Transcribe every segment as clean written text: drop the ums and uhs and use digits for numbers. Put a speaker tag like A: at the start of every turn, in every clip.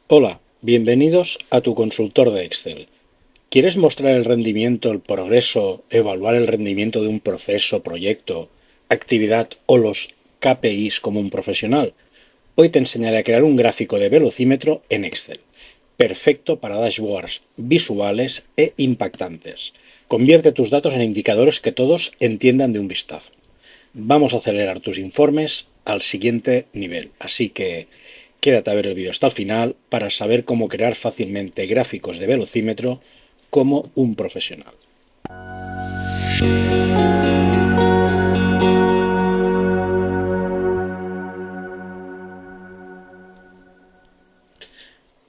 A: Hola, bienvenidos a tu consultor de Excel. ¿Quieres mostrar el rendimiento, el progreso, evaluar el rendimiento de un proceso, proyecto, actividad o los KPIs como un profesional? Hoy te enseñaré a crear un gráfico de velocímetro en Excel, perfecto para dashboards visuales e impactantes. Convierte tus datos en indicadores que todos entiendan de un vistazo. Vamos a acelerar tus informes al siguiente nivel, así que quédate a ver el vídeo hasta el final para saber cómo crear fácilmente gráficos de velocímetro como un profesional.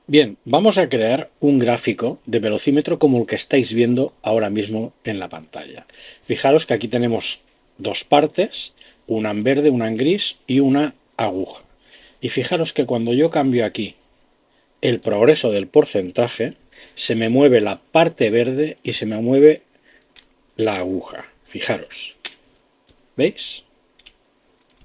A: Bien, vamos a crear un gráfico de velocímetro como el que estáis viendo ahora mismo en la pantalla. Fijaros que aquí tenemos dos partes, una en verde, una en gris y una aguja. Y fijaros que cuando yo cambio aquí el progreso del porcentaje, se me mueve la parte verde y se me mueve la aguja. Fijaros. ¿Veis?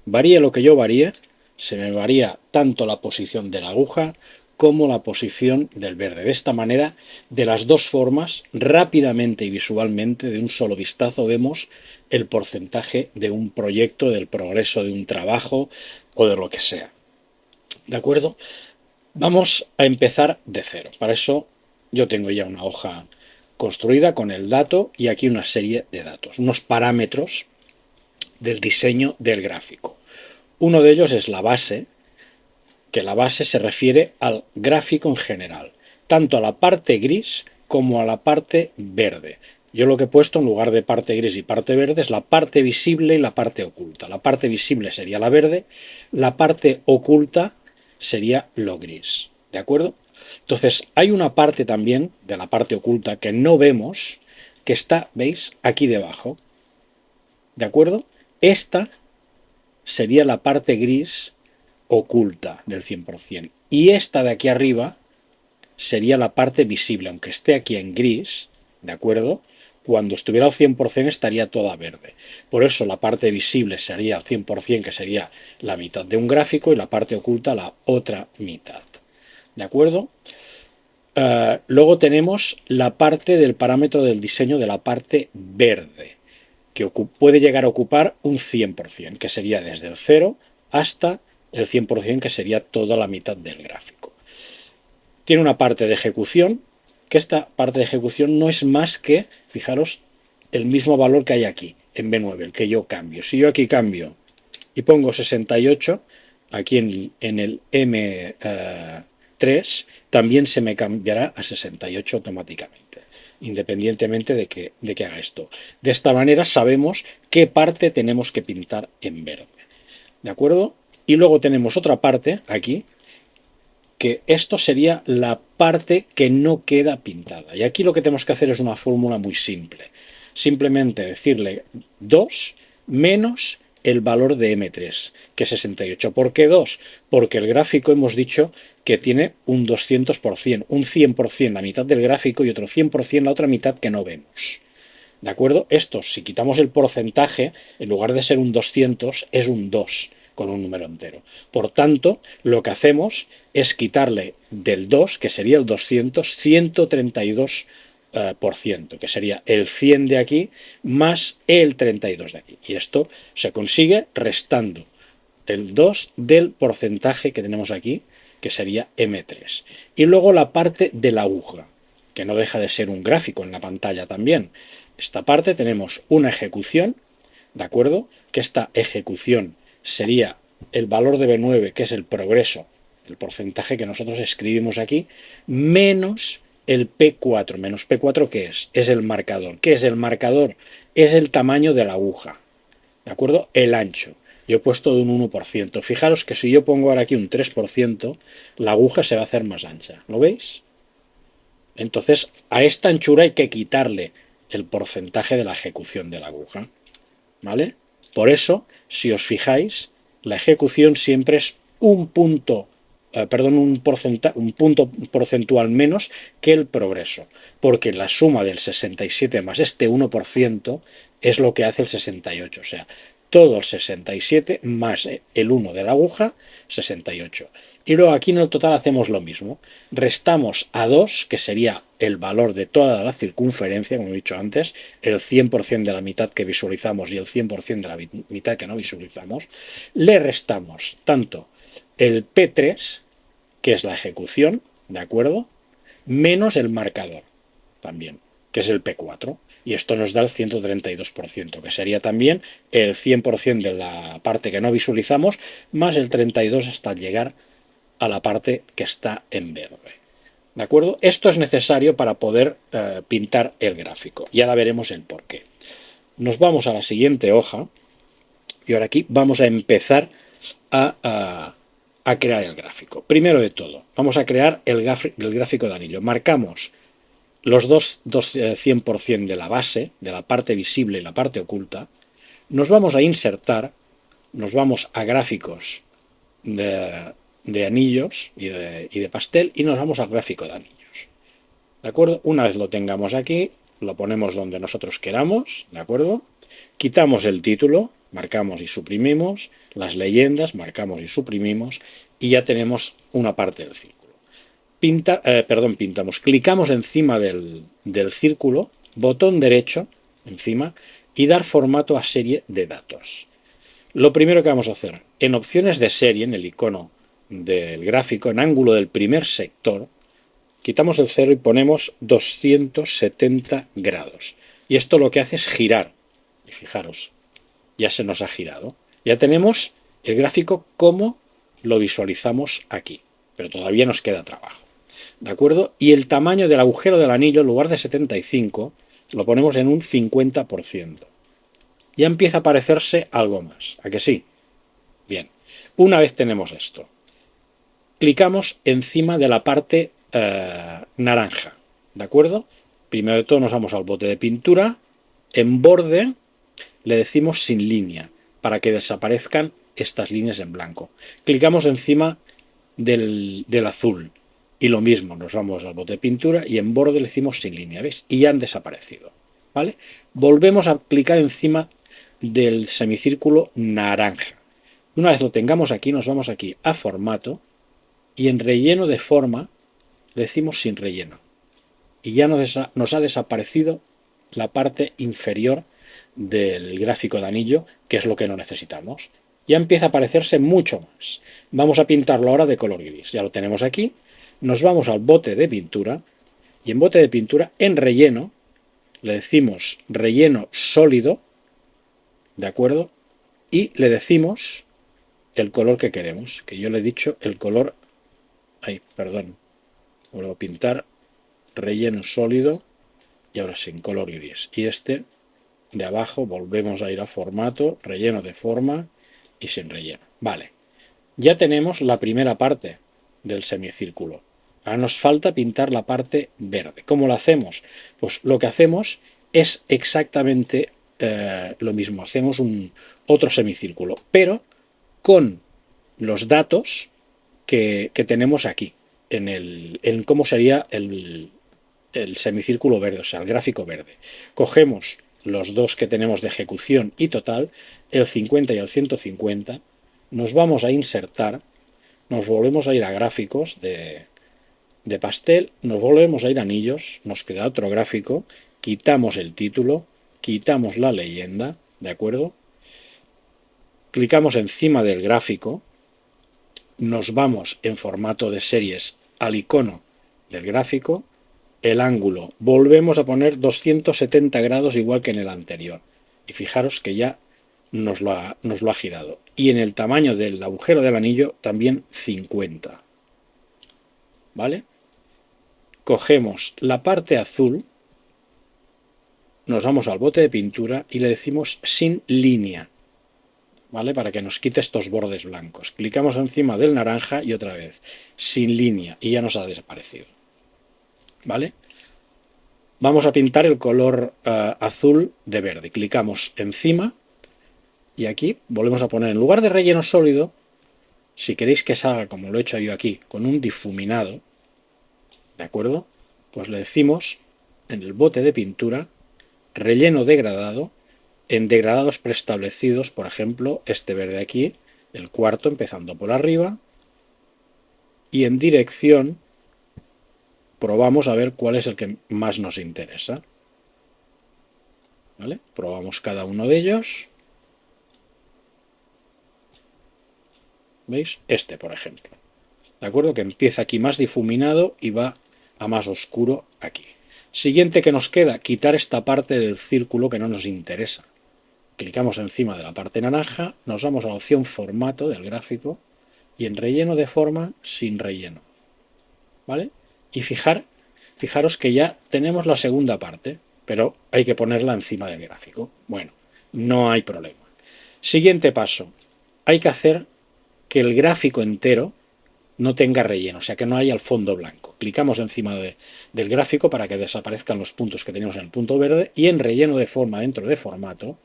A: Varíe lo que yo varíe, se me varía tanto la posición de la aguja como la posición del verde. De esta manera, de las dos formas, rápidamente y visualmente, de un solo vistazo, vemos el porcentaje de un proyecto, del progreso de un trabajo o de lo que sea. ¿De acuerdo? Vamos a empezar de cero. Para eso yo tengo ya una hoja construida con el dato y aquí una serie de datos, unos parámetros del diseño del gráfico. Uno de ellos es la base, que la base se refiere al gráfico en general, tanto a la parte gris como a la parte verde. Yo lo que he puesto en lugar de parte gris y parte verde es la parte visible y la parte oculta. La parte visible sería la verde, la parte oculta sería lo gris. ¿De acuerdo? Entonces, hay una parte también de la parte oculta que no vemos, que está, ¿veis? Aquí debajo. ¿De acuerdo? Esta sería la parte gris oculta del 100%. Y esta de aquí arriba sería la parte visible, aunque esté aquí en gris, ¿de acuerdo? Cuando estuviera al 100% estaría toda verde. Por eso la parte visible sería al 100%, que sería la mitad de un gráfico, y la parte oculta la otra mitad. ¿De acuerdo? Luego tenemos la parte del parámetro del diseño de la parte verde, que puede llegar a ocupar un 100%, que sería desde el 0 hasta el 100%, que sería toda la mitad del gráfico. Tiene una parte de ejecución, que esta parte de ejecución no es más que, fijaros, el mismo valor que hay aquí, en B9, el que yo cambio. Si yo aquí cambio y pongo 68, aquí en el M3 también se me cambiará a 68 automáticamente, independientemente de que haga esto. De esta manera sabemos qué parte tenemos que pintar en verde. ¿De acuerdo? Y luego tenemos otra parte aquí, que esto sería la parte que no queda pintada. Y aquí lo que tenemos que hacer es una fórmula muy simple. Simplemente decirle 2 menos el valor de M3, que es 68. ¿Por qué 2? Porque el gráfico hemos dicho que tiene un 200%, un 100% la mitad del gráfico y otro 100% la otra mitad que no vemos. ¿De acuerdo? Esto, si quitamos el porcentaje, en lugar de ser un 200, es un 2 con un número entero. Por tanto, lo que hacemos es quitarle del 2, que sería el 200, 132%, que sería el 100 de aquí más el 32 de aquí. Y esto se consigue restando el 2 del porcentaje que tenemos aquí, que sería M3. Y luego la parte de la aguja, que no deja de ser un gráfico en la pantalla también. Esta parte tenemos una ejecución, ¿de acuerdo? Que esta ejecución sería el valor de B9, que es el progreso, el porcentaje que nosotros escribimos aquí, menos el P4. Menos P4, ¿qué es? Es el marcador. ¿Qué es el marcador? Es el tamaño de la aguja, ¿de acuerdo? El ancho. Yo he puesto de un 1%. Fijaros que si yo pongo ahora aquí un 3%, la aguja se va a hacer más ancha. ¿Lo veis? Entonces, a esta anchura hay que quitarle el porcentaje de la ejecución de la aguja, ¿vale? Por eso, si os fijáis, la ejecución siempre es un punto, un punto porcentual menos que el progreso, porque la suma del 67 más este 1% es lo que hace el 68, o sea, todo el 67 más el 1 de la aguja, 68. Y luego aquí en el total hacemos lo mismo. Restamos a 2, que sería el valor de toda la circunferencia, como he dicho antes, el 100% de la mitad que visualizamos y el 100% de la mitad que no visualizamos. Le restamos tanto el P3, que es la ejecución, ¿de acuerdo?, menos el marcador también, que es el P4. Y esto nos da el 132%, que sería también el 100% de la parte que no visualizamos, más el 32% hasta llegar a la parte que está en verde. ¿De acuerdo? Esto es necesario para poder pintar el gráfico. Y ahora veremos el por qué. Nos vamos a la siguiente hoja y ahora aquí vamos a empezar a crear el gráfico. Primero de todo, vamos a crear el gráfico de anillo. Marcamos los dos 100% de la base, de la parte visible y la parte oculta. Nos vamos a insertar, nos vamos a gráficos de anillos y de pastel y nos vamos al gráfico de anillos. ¿De acuerdo? Una vez lo tengamos aquí, lo ponemos donde nosotros queramos, ¿de acuerdo? Quitamos el título, marcamos y suprimimos, las leyendas, marcamos y suprimimos, y ya tenemos una parte del círculo. Pintamos, clicamos encima del círculo, botón derecho encima y dar formato a serie de datos. Lo primero que vamos a hacer, en opciones de serie, en el icono del gráfico, en ángulo del primer sector, quitamos el 0 y ponemos 270 grados. Y esto lo que hace es girar. Y fijaros, ya se nos ha girado. Ya tenemos el gráfico como lo visualizamos aquí, pero todavía nos queda trabajo. ¿De acuerdo? Y el tamaño del agujero del anillo, en lugar de 75, lo ponemos en un 50%. Ya empieza a parecerse algo más. ¿A que sí? Bien. Una vez tenemos esto, clicamos encima de la parte naranja. ¿De acuerdo? Primero de todo nos vamos al bote de pintura. En borde le decimos sin línea, para que desaparezcan estas líneas en blanco. Clicamos encima del azul. Y lo mismo, nos vamos al bote de pintura y en borde le decimos sin línea, ¿veis? Y ya han desaparecido, ¿vale? Volvemos a clicar encima del semicírculo naranja. Una vez lo tengamos aquí, nos vamos aquí a formato y en relleno de forma le decimos sin relleno. Y ya nos ha desaparecido la parte inferior del gráfico de anillo, que es lo que no necesitamos. Ya empieza a parecerse mucho más. Vamos a pintarlo ahora de color gris. Ya lo tenemos aquí. Nos vamos al bote de pintura y en bote de pintura, en relleno, le decimos relleno sólido, ¿de acuerdo? Y le decimos el color que queremos, que yo le he dicho el color, vuelvo a pintar, relleno sólido y ahora sin color gris. Y este de abajo volvemos a ir a formato, relleno de forma y sin relleno. Vale, ya tenemos la primera parte del semicírculo. Ahora nos falta pintar la parte verde. ¿Cómo lo hacemos? Pues lo que hacemos es exactamente lo mismo. Hacemos otro semicírculo, pero con los datos que tenemos aquí, en cómo sería el semicírculo verde, o sea, el gráfico verde. Cogemos los dos que tenemos de ejecución y total, el 50 y el 150, nos vamos a insertar, nos volvemos a ir a gráficos de pastel, nos volvemos a ir a anillos, nos queda otro gráfico, quitamos el título, quitamos la leyenda, ¿de acuerdo? Clicamos encima del gráfico, nos vamos en formato de series al icono del gráfico, el ángulo, volvemos a poner 270 grados igual que en el anterior. Y fijaros que ya nos lo ha girado. Y en el tamaño del agujero del anillo también 50. ¿Vale? Cogemos la parte azul, nos vamos al bote de pintura y le decimos sin línea, ¿vale? Para que nos quite estos bordes blancos. Clicamos encima del naranja y otra vez, sin línea, y ya nos ha desaparecido, ¿vale? Vamos a pintar el color azul de verde. Clicamos encima y aquí volvemos a poner, en lugar de relleno sólido, si queréis que salga como lo he hecho yo aquí, con un difuminado, ¿de acuerdo? Pues le decimos en el bote de pintura, relleno degradado, en degradados preestablecidos, por ejemplo, este verde aquí, el cuarto empezando por arriba, y en dirección probamos a ver cuál es el que más nos interesa. ¿Vale? Probamos cada uno de ellos. ¿Veis? Este, por ejemplo. ¿De acuerdo? Que empieza aquí más difuminado y va a más oscuro aquí. Siguiente que nos queda, quitar esta parte del círculo que no nos interesa. Clicamos encima de la parte naranja, nos vamos a la opción formato del gráfico y en relleno de forma sin relleno. ¿Vale? Y fijaros que ya tenemos la segunda parte, pero hay que ponerla encima del gráfico. Bueno, no hay problema. Siguiente paso, hay que hacer que el gráfico entero no tenga relleno, o sea que no haya el fondo blanco. Clicamos encima del gráfico para que desaparezcan los puntos que tenemos en el punto verde y en relleno de forma dentro de formato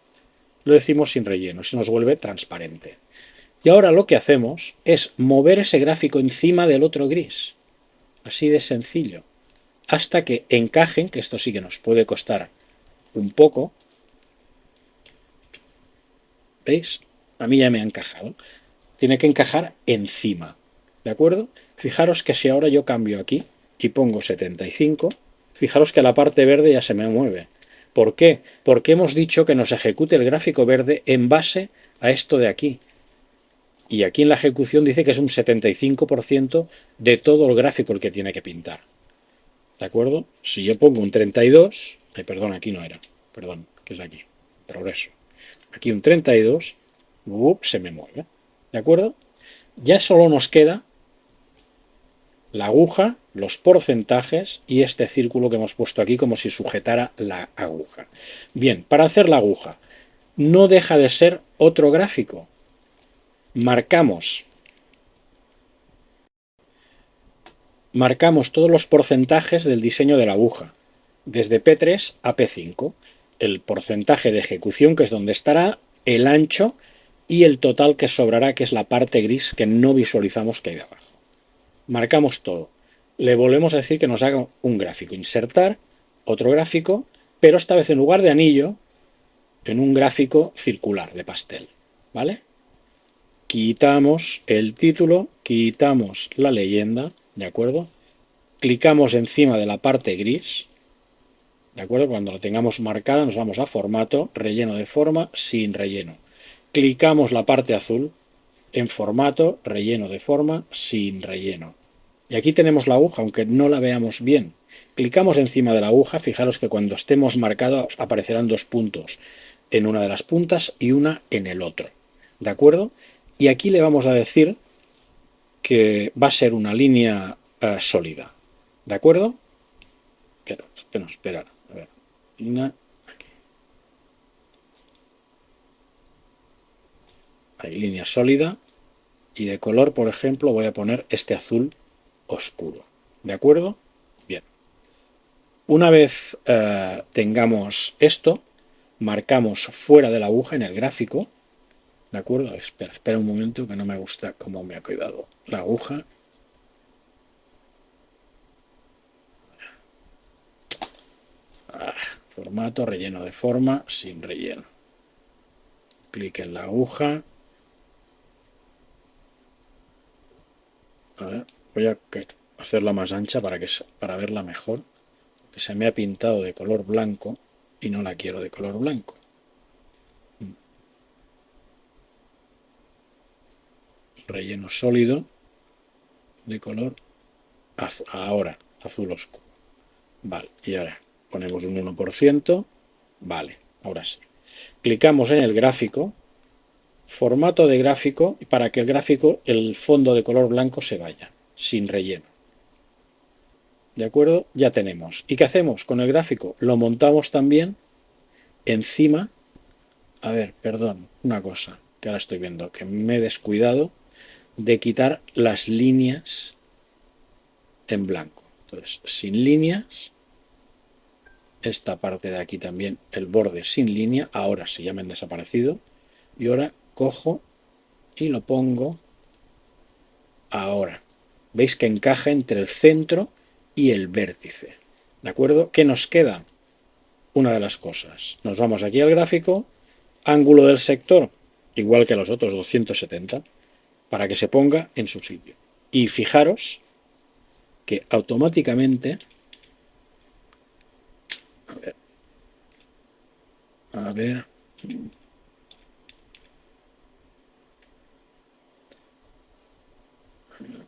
A: lo decimos sin relleno, se nos vuelve transparente. Y ahora lo que hacemos es mover ese gráfico encima del otro gris, así de sencillo, hasta que encajen, que esto sí que nos puede costar un poco. ¿Veis? A mí ya me ha encajado. Tiene que encajar encima, ¿de acuerdo? Fijaros que si ahora yo cambio aquí y pongo 75, fijaros que la parte verde ya se me mueve. ¿Por qué? Porque hemos dicho que nos ejecute el gráfico verde en base a esto de aquí. Y aquí en la ejecución dice que es un 75% de todo el gráfico el que tiene que pintar. ¿De acuerdo? Si yo pongo un 32, perdón, aquí no era, perdón, que es aquí, progreso. Aquí un 32, se me mueve. ¿De acuerdo? Ya solo nos queda la aguja, los porcentajes y este círculo que hemos puesto aquí como si sujetara la aguja. Bien, para hacer la aguja, no deja de ser otro gráfico. Marcamos todos los porcentajes del diseño de la aguja, desde P3 a P5. El porcentaje de ejecución, que es donde estará, el ancho y el total que sobrará, que es la parte gris que no visualizamos que hay de abajo. Marcamos todo. Le volvemos a decir que nos haga un gráfico. Insertar, otro gráfico, pero esta vez en lugar de anillo, en un gráfico circular de pastel. ¿Vale? Quitamos el título, quitamos la leyenda, ¿de acuerdo? Clicamos encima de la parte gris, ¿de acuerdo? Cuando la tengamos marcada nos vamos a formato, relleno de forma, sin relleno. Clicamos la parte azul en formato, relleno de forma, sin relleno. Y aquí tenemos la aguja, aunque no la veamos bien. Clicamos encima de la aguja, fijaros que cuando estemos marcados aparecerán dos puntos en una de las puntas y una en el otro. ¿De acuerdo? Y aquí le vamos a decir que va a ser una línea sólida. ¿De acuerdo? Esperar. A ver. Aquí. Hay línea sólida. Y de color, por ejemplo, voy a poner este azul oscuro. ¿De acuerdo? Bien. Una vez tengamos esto, marcamos fuera de la aguja en el gráfico. ¿De acuerdo? Espera un momento que no me gusta cómo me ha quedado la aguja. Formato, relleno de forma, sin relleno. Clic en la aguja. A ver, voy a hacerla más ancha para verla mejor. Que se me ha pintado de color blanco y no la quiero de color blanco. Relleno sólido de color ahora azul oscuro. Vale, y ahora ponemos un 1%. Vale, ahora sí. Clicamos en el gráfico, formato de gráfico, para que el gráfico, el fondo de color blanco se vaya, sin relleno. ¿De acuerdo? Ya tenemos. ¿Y qué hacemos con el gráfico? Lo montamos también encima. A ver, perdón, una cosa que ahora estoy viendo, que me he descuidado de quitar las líneas en blanco. Entonces, sin líneas, esta parte de aquí también, el borde sin línea, ahora sí ya me han desaparecido. Y ahora cojo y lo pongo ahora. Veis que encaja entre el centro y el vértice. ¿De acuerdo? ¿Qué nos queda? Una de las cosas. Nos vamos aquí al gráfico Ángulo del sector, igual que los otros, 270, para que se ponga en su sitio. Y fijaros que automáticamente, a ver,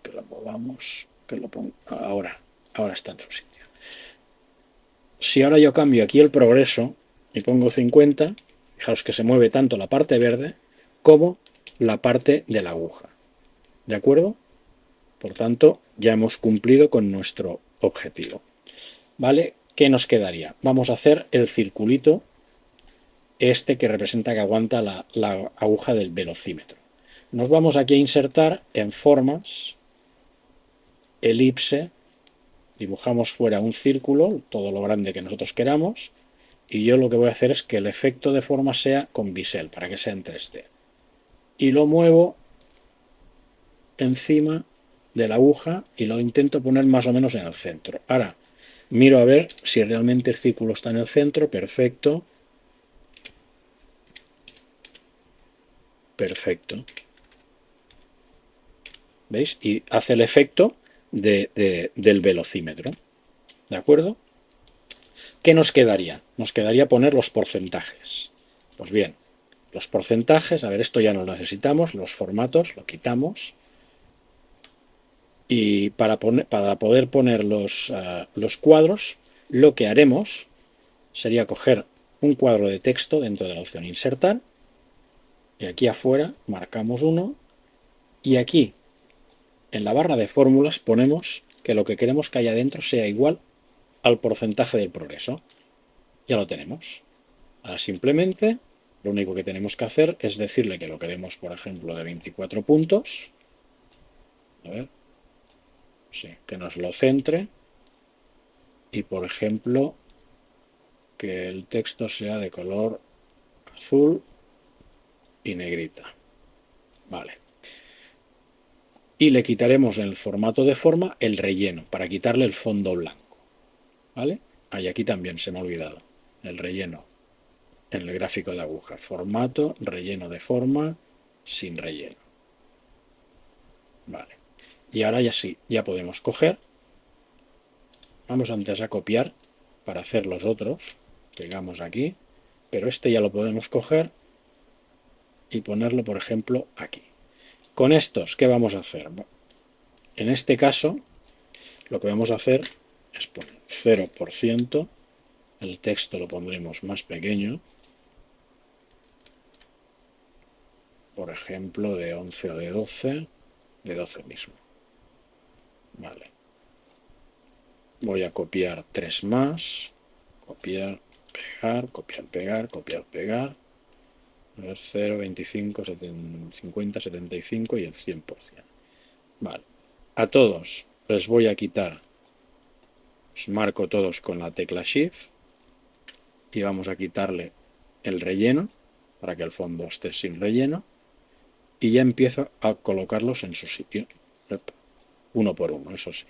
A: que lo movamos, que lo ponga, ahora está en su sitio. Si ahora yo cambio aquí el progreso y pongo 50, fijaros que se mueve tanto la parte verde como la parte de la aguja. ¿De acuerdo? Por tanto, ya hemos cumplido con nuestro objetivo. ¿Vale? ¿Qué nos quedaría? Vamos a hacer el circulito este que representa que aguanta la aguja del velocímetro. Nos vamos aquí a insertar en formas, elipse, dibujamos fuera un círculo, todo lo grande que nosotros queramos, y yo lo que voy a hacer es que el efecto de forma sea con bisel, para que sea en 3D. Y lo muevo encima de la aguja y lo intento poner más o menos en el centro. Ahora miro a ver si realmente el círculo está en el centro. Perfecto. Perfecto. ¿Veis? Y hace el efecto del velocímetro. ¿De acuerdo? ¿Qué nos quedaría? Nos quedaría poner los porcentajes. Pues bien, los porcentajes, a ver, esto ya no lo necesitamos, los formatos, lo quitamos. Y para poder poner los cuadros, lo que haremos sería coger un cuadro de texto dentro de la opción insertar, y aquí afuera marcamos uno, y aquí en la barra de fórmulas ponemos que lo que queremos que haya dentro sea igual al porcentaje del progreso. Ya lo tenemos. Ahora simplemente lo único que tenemos que hacer es decirle que lo queremos, por ejemplo, de 24 puntos. A ver, sí, que nos lo centre. Y, por ejemplo, que el texto sea de color azul y negrita. Vale. Y le quitaremos en el formato de forma el relleno, para quitarle el fondo blanco. ¿Vale? Ahí aquí también se me ha olvidado. El relleno en el gráfico de aguja. Formato, relleno de forma, sin relleno. Vale. Y ahora ya sí, ya podemos coger. Vamos antes a copiar para hacer los otros. Pegamos aquí. Pero este ya lo podemos coger y ponerlo, por ejemplo, aquí. Con estos, ¿qué vamos a hacer? En este caso, lo que vamos a hacer es poner 0%. El texto lo pondremos más pequeño. Por ejemplo, de 11 o de 12. De 12 mismo. Vale. Voy a copiar 3 más. Copiar, pegar, copiar, pegar, copiar, pegar. A ver, 0, 25, 50, 75 y el 100%. Vale. A todos les voy a quitar, os marco todos con la tecla Shift y vamos a quitarle el relleno para que el fondo esté sin relleno y ya empiezo a colocarlos en su sitio. Uno por uno, eso sí.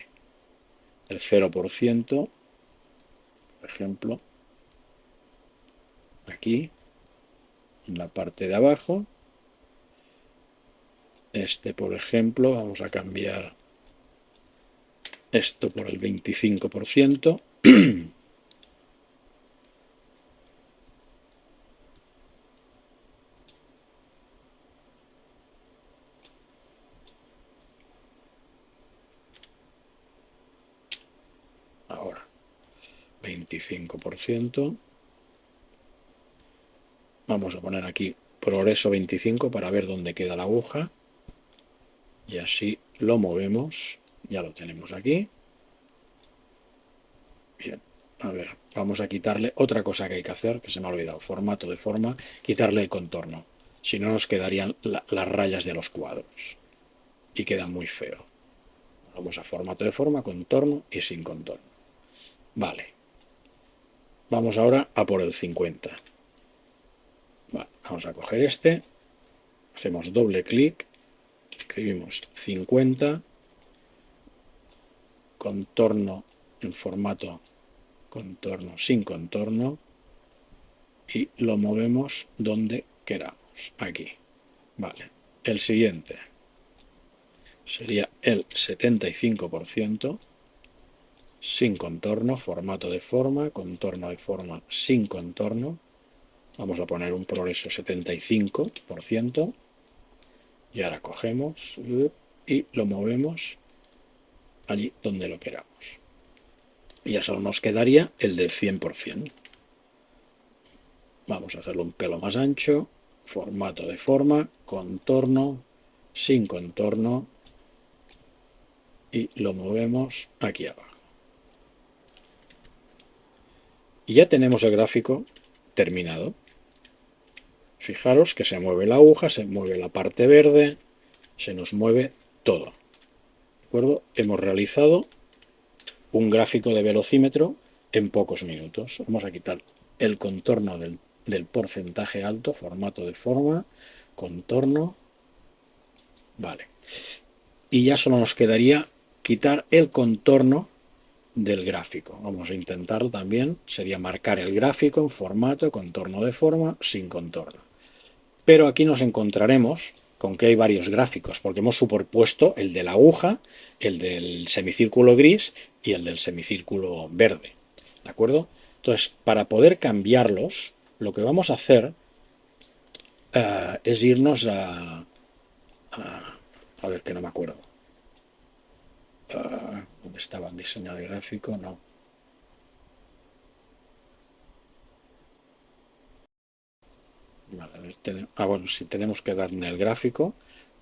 A: El 0%, por ejemplo, aquí, en la parte de abajo. Este, por ejemplo, vamos a cambiar esto por el 25%. Ahora, 25%. Vamos a poner aquí progreso 25 para ver dónde queda la aguja. Y así lo movemos. Ya lo tenemos aquí. Bien, a ver, vamos a quitarle otra cosa que hay que hacer, que se me ha olvidado. Formato de forma, quitarle el contorno. Si no, nos quedarían las rayas de los cuadros. Y queda muy feo. Vamos a formato de forma, contorno y sin contorno. Vale. Vamos ahora a por el 50. Vale, vamos a coger este. Hacemos doble clic. Escribimos 50. Contorno en formato contorno sin contorno. Y lo movemos donde queramos. Aquí. Vale. El siguiente sería el 75% sin contorno, formato de forma, contorno de forma sin contorno. Vamos a poner un progreso 75%. Y ahora cogemos y lo movemos allí donde lo queramos. Y ya solo nos quedaría el del 100%. Vamos a hacerlo un pelo más ancho, formato de forma, contorno, sin contorno, y lo movemos aquí abajo. Y ya tenemos el gráfico terminado. Fijaros que se mueve la aguja, se mueve la parte verde, se nos mueve todo. ¿De acuerdo? Hemos realizado un gráfico de velocímetro en pocos minutos. Vamos a quitar el contorno del porcentaje alto, formato de forma, contorno. Vale. Y ya solo nos quedaría quitar el contorno del gráfico. Vamos a intentarlo también. Sería marcar el gráfico en formato, contorno de forma, sin contorno. Pero aquí nos encontraremos con que hay varios gráficos, porque hemos superpuesto el de la aguja, el del semicírculo gris y el del semicírculo verde. ¿De acuerdo? Entonces, para poder cambiarlos, lo que vamos a hacer es irnos a ver, que no me acuerdo. ¿Dónde estaba el diseño de gráfico? No. Vale, a ver, bueno, sí, tenemos que dar en el gráfico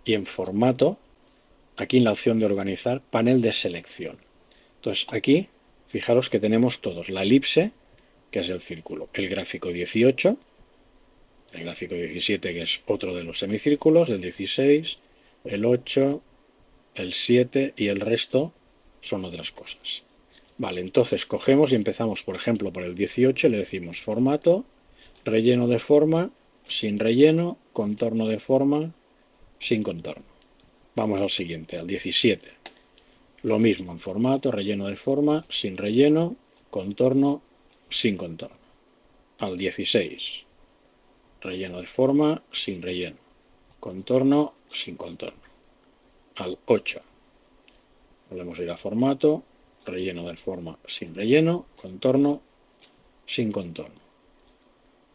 A: y en formato, aquí en la opción de organizar, panel de selección. Entonces aquí, fijaros que tenemos todos la elipse, que es el círculo, el gráfico 18, el gráfico 17, que es otro de los semicírculos, el 16, el 8, el 7 y el resto son otras cosas. Vale, entonces cogemos y empezamos, por ejemplo, por el 18, le decimos formato, relleno de forma, sin relleno, contorno de forma, sin contorno. Vamos al siguiente, al 17. Lo mismo en formato, relleno de forma, sin relleno, contorno, sin contorno. Al 16. Relleno de forma, sin relleno. Contorno, sin contorno. Al 8. Volvemos a ir a formato, relleno de forma, sin relleno, contorno, sin contorno.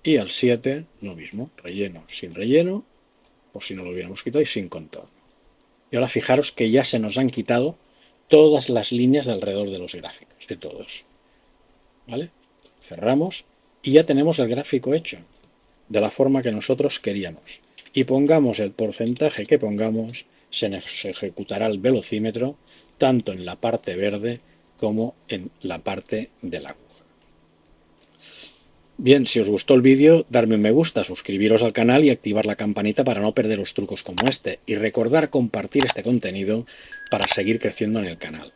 A: Y al 7, lo mismo, relleno, sin relleno, por si no lo hubiéramos quitado, y sin contorno. Y ahora fijaros que ya se nos han quitado todas las líneas de alrededor de los gráficos, de todos. ¿Vale? Cerramos y ya tenemos el gráfico hecho, de la forma que nosotros queríamos. Y pongamos el porcentaje que pongamos, se nos ejecutará el velocímetro, tanto en la parte verde como en la parte de la aguja. Bien, si os gustó el vídeo, darme un me gusta, suscribiros al canal y activar la campanita para no perderos trucos como este. Y recordar compartir este contenido para seguir creciendo en el canal.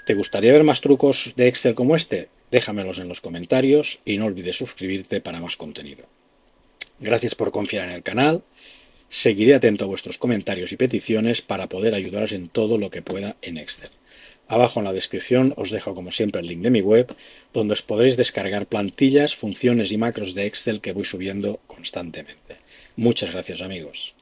A: ¿Te gustaría ver más trucos de Excel como este? Déjamelos en los comentarios y no olvides suscribirte para más contenido. Gracias por confiar en el canal. Seguiré atento a vuestros comentarios y peticiones para poder ayudaros en todo lo que pueda en Excel. Abajo en la descripción os dejo como siempre el link de mi web, donde os podréis descargar plantillas, funciones y macros de Excel que voy subiendo constantemente. Muchas gracias, amigos.